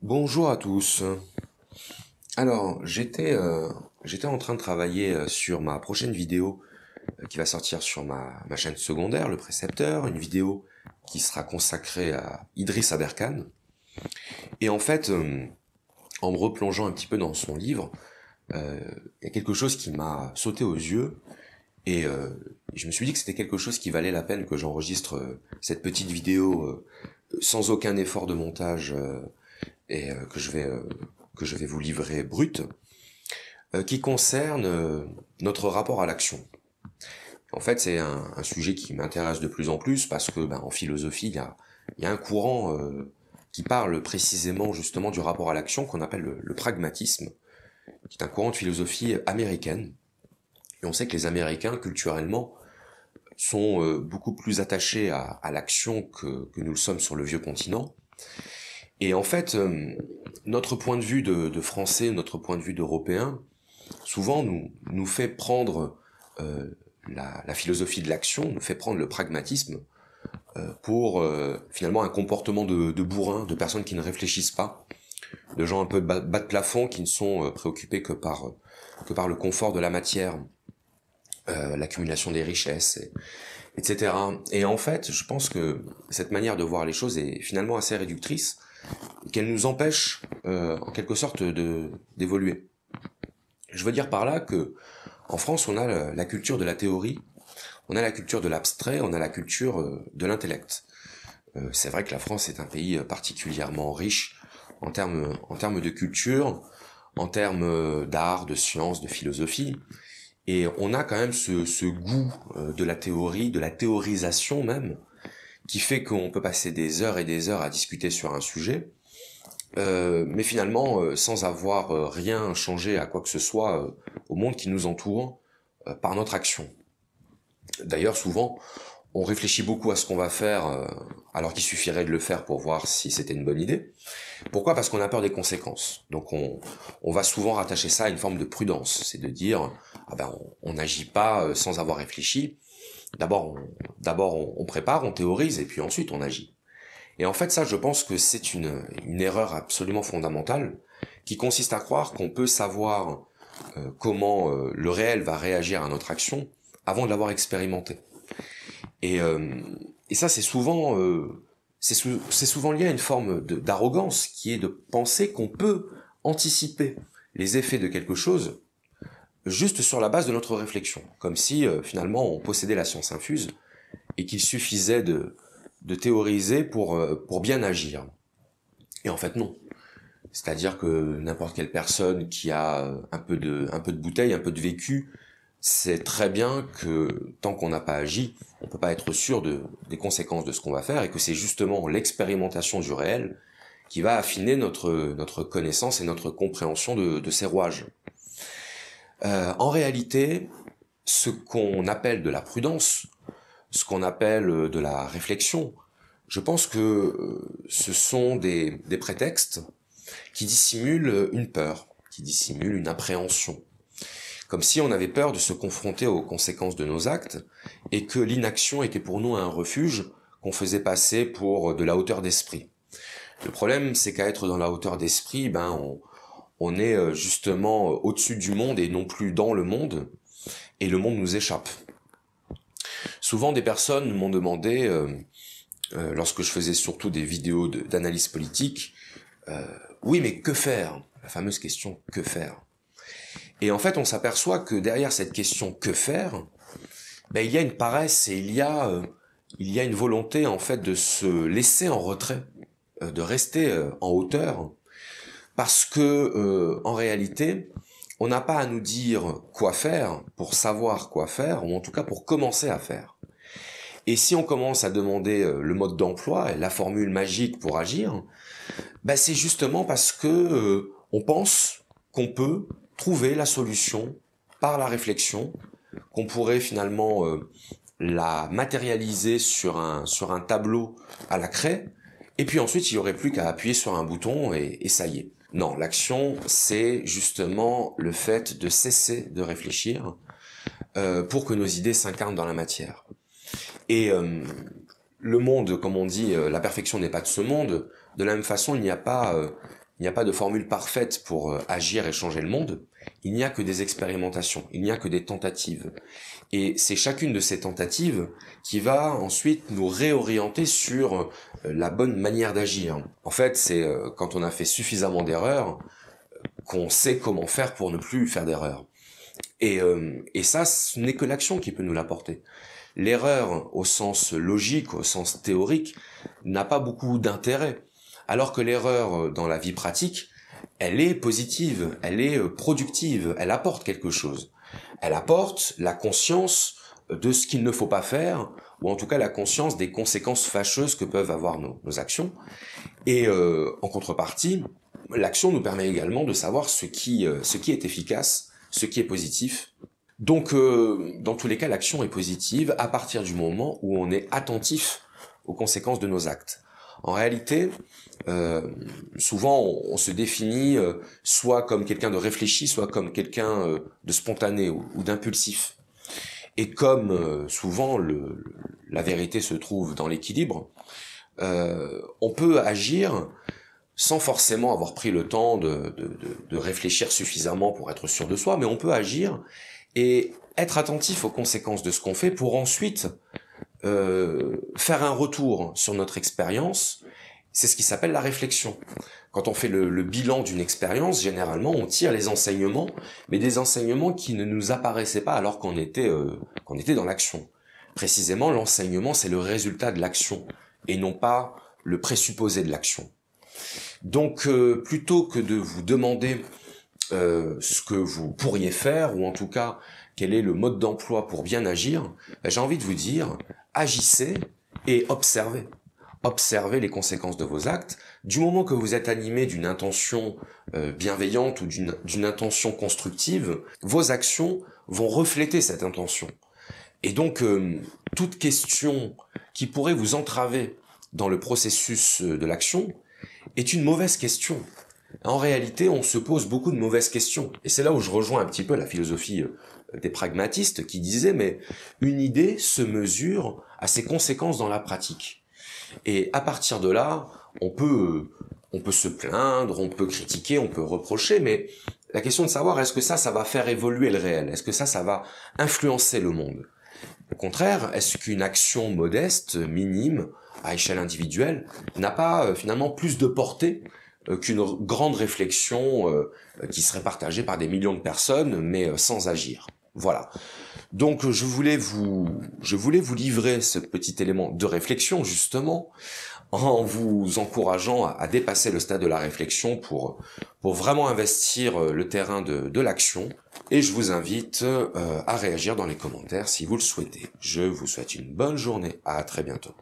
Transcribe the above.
Bonjour à tous. Alors, j'étais en train de travailler sur ma prochaine vidéo qui va sortir sur ma chaîne secondaire, Le Précepteur, une vidéo qui sera consacrée à Idriss Aberkane. Et en fait, en me replongeant un petit peu dans son livre, il y a quelque chose qui m'a sauté aux yeux et je me suis dit que c'était quelque chose qui valait la peine que j'enregistre cette petite vidéo sans aucun effort de montage et que je vais vous livrer brut, qui concerne notre rapport à l'action. En fait, c'est un sujet qui m'intéresse de plus en plus parce que, en philosophie, il y a un courant qui parle précisément justement du rapport à l'action qu'on appelle le pragmatisme, qui est un courant de philosophie américaine. Et on sait que les Américains, culturellement, sont beaucoup plus attachés à l'action que nous le sommes sur le vieux continent. Et en fait, notre point de vue de Français, notre point de vue d'Européens, souvent nous fait prendre la philosophie de l'action, nous fait prendre le pragmatisme pour finalement un comportement de bourrin, de personnes qui ne réfléchissent pas, de gens un peu bas de plafond qui ne sont préoccupés que par le confort de la matière, l'accumulation des richesses, etc. Et en fait, je pense que cette manière de voir les choses est finalement assez réductrice, qu'elle nous empêche en quelque sorte d'évoluer. Je veux dire par là que en France, on a la culture de la théorie, on a la culture de l'abstrait, on a la culture de l'intellect. C'est vrai que la France est un pays particulièrement riche en termes de culture, en termes d'art, de science, de philosophie, et on a quand même ce goût de la théorie, de la théorisation même, qui fait qu'on peut passer des heures et des heures à discuter sur un sujet, mais finalement sans avoir rien changé à quoi que ce soit au monde qui nous entoure par notre action. D'ailleurs, souvent, on réfléchit beaucoup à ce qu'on va faire alors qu'il suffirait de le faire pour voir si c'était une bonne idée. Pourquoi? Parce qu'on a peur des conséquences. Donc on va souvent rattacher ça à une forme de prudence. C'est de dire, on n'agit pas sans avoir réfléchi. D'abord on prépare, on théorise et puis ensuite on agit. Et en fait, ça, je pense que c'est une erreur absolument fondamentale qui consiste à croire qu'on peut savoir comment le réel va réagir à notre action avant de l'avoir expérimenté. Et, euh, et ça, c'est souvent lié à une forme d'arrogance qui est de penser qu'on peut anticiper les effets de quelque chose juste sur la base de notre réflexion, comme si finalement on possédait la science infuse et qu'il suffisait de théoriser pour bien agir. Et en fait non. C'est-à-dire que n'importe quelle personne qui a un peu de bouteille, un peu de vécu, sait très bien que tant qu'on n'a pas agi, on peut pas être sûr des conséquences de ce qu'on va faire et que c'est justement l'expérimentation du réel qui va affiner notre connaissance et notre compréhension de ces rouages. En réalité, ce qu'on appelle de la prudence, ce qu'on appelle de la réflexion, je pense que ce sont des prétextes qui dissimulent une peur, qui dissimulent une appréhension. Comme si on avait peur de se confronter aux conséquences de nos actes et que l'inaction était pour nous un refuge qu'on faisait passer pour de la hauteur d'esprit. Le problème, c'est qu'à être dans la hauteur d'esprit, on est justement au-dessus du monde et non plus dans le monde, et le monde nous échappe. Souvent, des personnes m'ont demandé, lorsque je faisais surtout des vidéos d'analyse politique, oui, mais que faire? La fameuse question que faire? Et en fait, on s'aperçoit que derrière cette question que faire, il y a une paresse et il y a une volonté en fait de se laisser en retrait, de rester en hauteur, parce que en réalité, on n'a pas à nous dire quoi faire pour savoir quoi faire, ou en tout cas pour commencer à faire. Et si on commence à demander le mode d'emploi et la formule magique pour agir, c'est justement parce que on pense qu'on peut trouver la solution par la réflexion, qu'on pourrait finalement la matérialiser sur un tableau à la craie, et puis ensuite il n'y aurait plus qu'à appuyer sur un bouton et ça y est. Non, l'action, c'est justement le fait de cesser de réfléchir pour que nos idées s'incarnent dans la matière. Et le monde, comme on dit, la perfection n'est pas de ce monde. De la même façon, il n'y a pas Il n'y a pas de formule parfaite pour agir et changer le monde. Il n'y a que des expérimentations, il n'y a que des tentatives. Et c'est chacune de ces tentatives qui va ensuite nous réorienter sur la bonne manière d'agir. En fait, c'est quand on a fait suffisamment d'erreurs qu'on sait comment faire pour ne plus faire d'erreurs. Et ça, ce n'est que l'action qui peut nous l'apporter. L'erreur, au sens logique, au sens théorique, n'a pas beaucoup d'intérêt. Alors que l'erreur dans la vie pratique, elle est positive, elle est productive, elle apporte quelque chose. Elle apporte la conscience de ce qu'il ne faut pas faire, ou en tout cas la conscience des conséquences fâcheuses que peuvent avoir nos actions. Et en contrepartie, l'action nous permet également de savoir ce qui est efficace, ce qui est positif. Donc, dans tous les cas, l'action est positive à partir du moment où on est attentif aux conséquences de nos actes. En réalité, souvent on se définit soit comme quelqu'un de réfléchi, soit comme quelqu'un de spontané ou d'impulsif. Et comme souvent la vérité se trouve dans l'équilibre, on peut agir sans forcément avoir pris le temps de réfléchir suffisamment pour être sûr de soi, mais on peut agir et être attentif aux conséquences de ce qu'on fait pour ensuite faire un retour sur notre expérience. C'est ce qui s'appelle la réflexion. Quand on fait le bilan d'une expérience, généralement, on tire les enseignements, mais des enseignements qui ne nous apparaissaient pas alors qu'on était dans l'action. Précisément, l'enseignement, c'est le résultat de l'action, et non pas le présupposé de l'action. Donc, plutôt que de vous demander ce que vous pourriez faire, ou en tout cas, quel est le mode d'emploi pour bien agir, j'ai envie de vous dire, agissez et observez. Observez les conséquences de vos actes. Du moment que vous êtes animé d'une intention bienveillante ou d'une intention constructive, vos actions vont refléter cette intention. Et donc, toute question qui pourrait vous entraver dans le processus de l'action est une mauvaise question. En réalité, on se pose beaucoup de mauvaises questions. Et c'est là où je rejoins un petit peu la philosophie des pragmatistes qui disaient, mais une idée se mesure à ses conséquences dans la pratique. Et à partir de là, on peut se plaindre, on peut critiquer, on peut reprocher, mais la question de savoir est-ce que ça va faire évoluer le réel? Est-ce que ça va influencer le monde? Au contraire, est-ce qu'une action modeste, minime, à échelle individuelle, n'a pas finalement plus de portée qu'une grande réflexion qui serait partagée par des millions de personnes, mais sans agir? Voilà. Donc je voulais vous livrer ce petit élément de réflexion justement en vous encourageant à dépasser le stade de la réflexion pour vraiment investir le terrain de l'action. Et je vous invite à réagir dans les commentaires si vous le souhaitez. Je vous souhaite une bonne journée. À très bientôt.